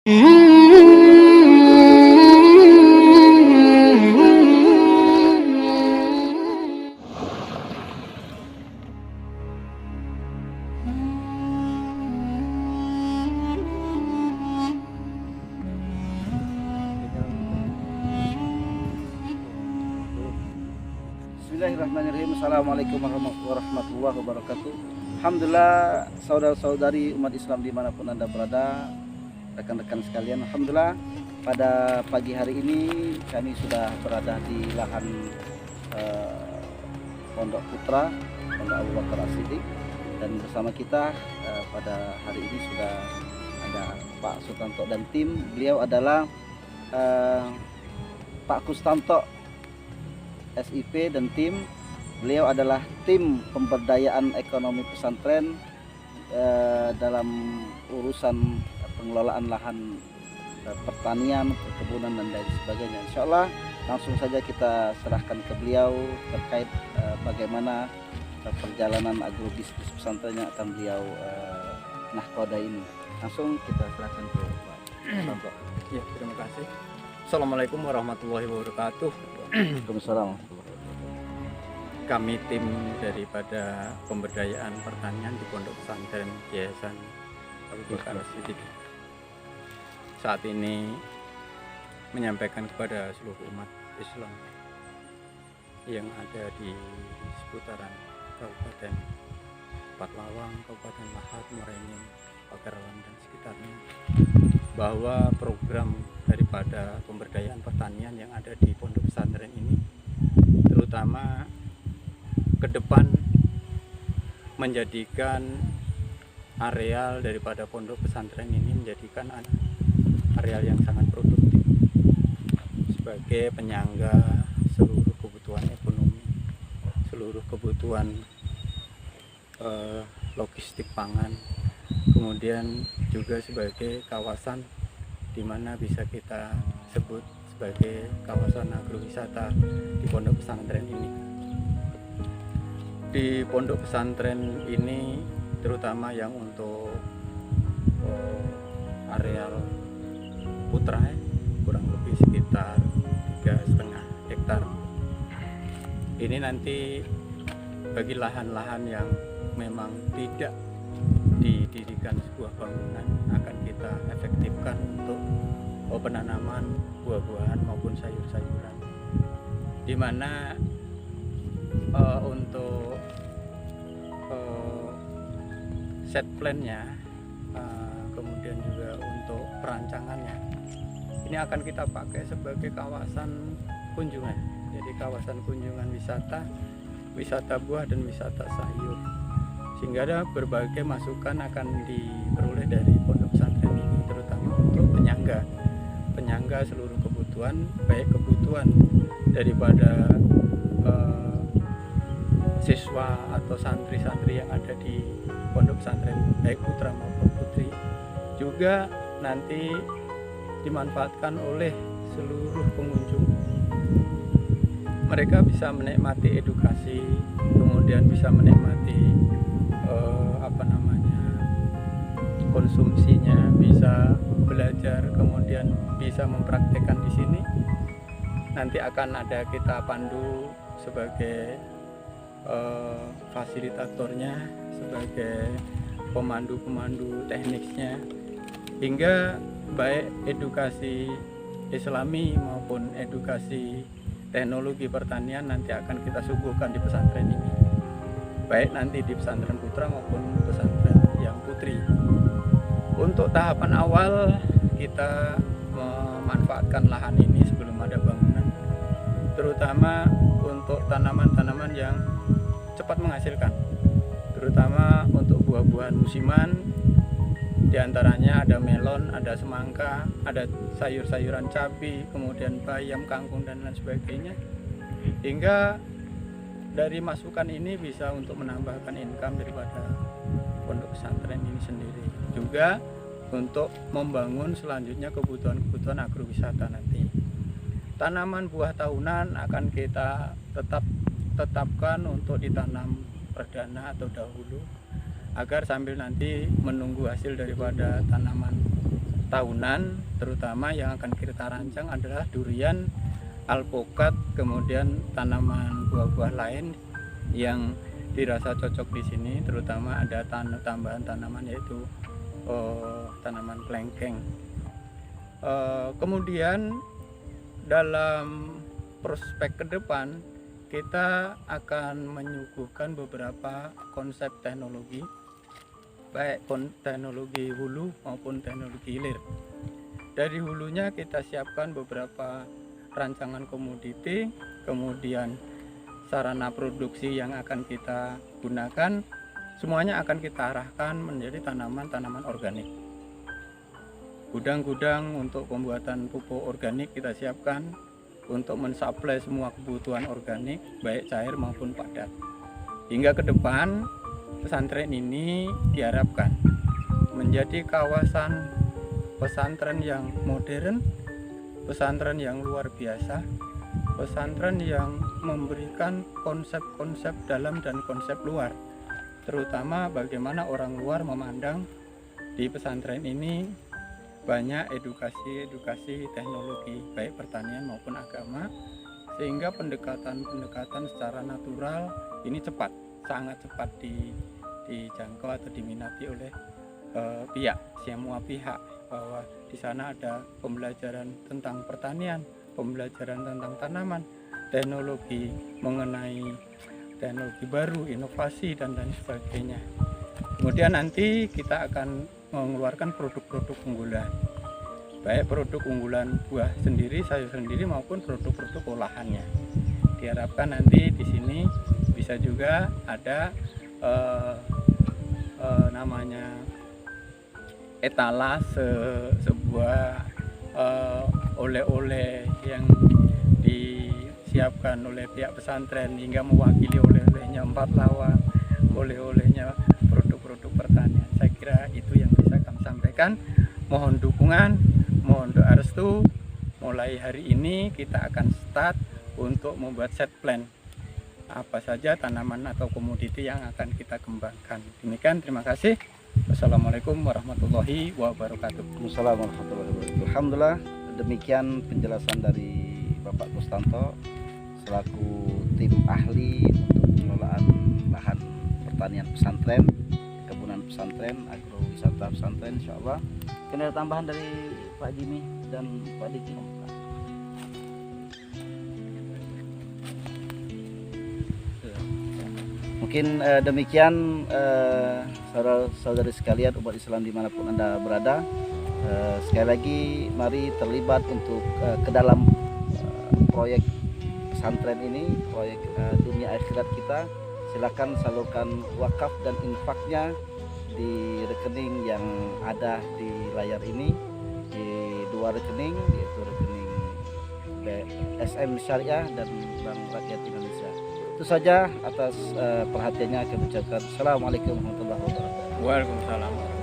Bismillahirrahmanirrahim. Assalamualaikum warahmatullahi wabarakatuh. Alhamdulillah, saudara-saudari umat Islam dimanapun Anda berada, rekan-rekan sekalian, alhamdulillah pada pagi hari ini kami sudah berada di lahan Pondok Putra, Pondok Abu Bakar As-Siddiq, dan bersama kita pada hari ini sudah ada Pak Sutanto dan tim. Beliau adalah Pak Kustanto SIP dan tim. Beliau adalah tim pemberdayaan ekonomi pesantren dalam urusan pengelolaan lahan pertanian, perkebunan dan lain sebagainya. Insya Allah langsung saja kita serahkan ke beliau terkait bagaimana perjalanan agrobisnis pesantren yang akan beliau nahkoda ini. Langsung kita serahkan ke Pak Sutanto. Ya, terima kasih. Assalamualaikum warahmatullahi wabarakatuh. Waalaikumsalam. Kami tim daripada pemberdayaan pertanian di Pondok Pesantren Yayasan Abu Bakar As-Siddiq saat ini menyampaikan kepada seluruh umat Islam yang ada di seputaran Kabupaten Pathlawang, Kabupaten Lahat, Morenin, Pagarawan dan sekitarnya, bahwa program daripada pemberdayaan pertanian yang ada di Pondok Pesantren ini terutama ke depan menjadikan areal daripada Pondok Pesantren ini menjadikan areal yang sangat produktif sebagai penyangga seluruh kebutuhan ekonomi, seluruh kebutuhan logistik pangan, kemudian juga sebagai kawasan di mana bisa kita sebut sebagai kawasan agrowisata di Pondok Pesantren ini. Di Pondok Pesantren ini terutama yang untuk areal putra kurang lebih sekitar 3,5 hektar. Ini nanti bagi lahan-lahan yang memang tidak didirikan sebuah bangunan akan kita efektifkan untuk penanaman buah-buahan maupun sayur-sayuran, di mana untuk set plan-nya, kemudian juga untuk perancangannya ini akan kita pakai sebagai kawasan kunjungan. Jadi kawasan kunjungan wisata buah dan wisata sayur, sehingga ada berbagai masukan akan diperoleh dari Pondok Pesantren ini, terutama untuk penyangga seluruh kebutuhan, baik kebutuhan daripada siswa atau santri-santri yang ada di Pondok Pesantren baik putra maupun putri, juga nanti dimanfaatkan oleh seluruh pengunjung. Mereka bisa menikmati edukasi, kemudian bisa menikmati konsumsinya, bisa belajar, kemudian bisa mempraktekkan di sini. Nanti akan ada kita pandu sebagai fasilitatornya, sebagai pemandu teknisnya, hingga baik edukasi Islami maupun edukasi teknologi pertanian nanti akan kita suguhkan di pesantren ini, baik nanti di pesantren putra maupun pesantren yang putri. Untuk tahapan awal kita memanfaatkan lahan ini sebelum ada bangunan, terutama untuk tanaman-tanaman yang cepat menghasilkan, terutama untuk buah-buahan musiman. Di antaranya ada melon, ada semangka, ada sayur-sayuran cabai, kemudian bayam, kangkung dan lain sebagainya. Hingga dari masukan ini bisa untuk menambahkan income daripada Pondok Pesantren ini sendiri. Juga untuk membangun selanjutnya kebutuhan agrowisata nanti. Tanaman buah tahunan akan kita tetapkan untuk ditanam perdana atau dahulu, agar sambil nanti menunggu hasil daripada tanaman tahunan, terutama yang akan kita rancang adalah durian, alpukat, kemudian tanaman buah-buah lain yang dirasa cocok di sini, terutama ada tambahan tanaman yaitu tanaman kelengkeng. Kemudian dalam prospek ke depan kita akan menyuguhkan beberapa konsep teknologi, baik teknologi hulu maupun teknologi hilir. Dari hulunya kita siapkan beberapa rancangan komoditi, kemudian sarana produksi yang akan kita gunakan, semuanya akan kita arahkan menjadi tanaman-tanaman organik. Gudang-gudang untuk pembuatan pupuk organik kita siapkan untuk mensuplai semua kebutuhan organik, baik cair maupun padat. Hingga ke depan, pesantren ini diharapkan menjadi kawasan pesantren yang modern, pesantren yang luar biasa, pesantren yang memberikan konsep-konsep dalam dan konsep luar, terutama bagaimana orang luar memandang di pesantren ini banyak edukasi teknologi baik pertanian maupun agama, sehingga pendekatan secara natural ini sangat cepat dijangkau atau diminati oleh semua pihak, bahwa di sana ada pembelajaran tentang pertanian, pembelajaran tentang tanaman, teknologi mengenai teknologi baru, inovasi dan lain sebagainya. Kemudian nanti kita akan mengeluarkan produk-produk unggulan, baik produk unggulan buah sendiri, sayur sendiri maupun produk-produk olahannya. Diharapkan nanti di sini bisa juga ada namanya etalase, sebuah oleh-oleh yang disiapkan oleh pihak pesantren hingga mewakili oleh-olehnya 4 lawang, oleh-olehnya produk-produk pertanian. Saya kira itu yang bisa kami sampaikan. Mohon dukungan, mohon doa restu. Mulai hari ini kita akan start untuk membuat set plan apa saja tanaman atau komoditi yang akan kita kembangkan. Demikian, terima kasih. Wassalamualaikum warahmatullahi wabarakatuh. Waalaikumsalam warahmatullahi wabarakatuh. Alhamdulillah, demikian penjelasan dari Bapak Kustanto selaku tim ahli untuk pengelolaan lahan pertanian pesantren, kebunan pesantren, agrowisata pesantren, insyaallah. Mungkin ada tambahan dari Pak Jimmy dan Pak Diki. Mungkin demikian saudara-saudari sekalian umat Islam dimanapun Anda berada. Sekali lagi mari terlibat untuk ke dalam proyek pesantren ini, proyek dunia akhirat kita. Silakan salurkan wakaf dan infaknya di rekening yang ada di layar ini, di 2 rekening, yaitu rekening SM Syariah dan Bank Rakyat Indonesia. Itu saja, atas perhatiannya kami ucapkan Assalamualaikum warahmatullahi wabarakatuh. Waalaikumsalam.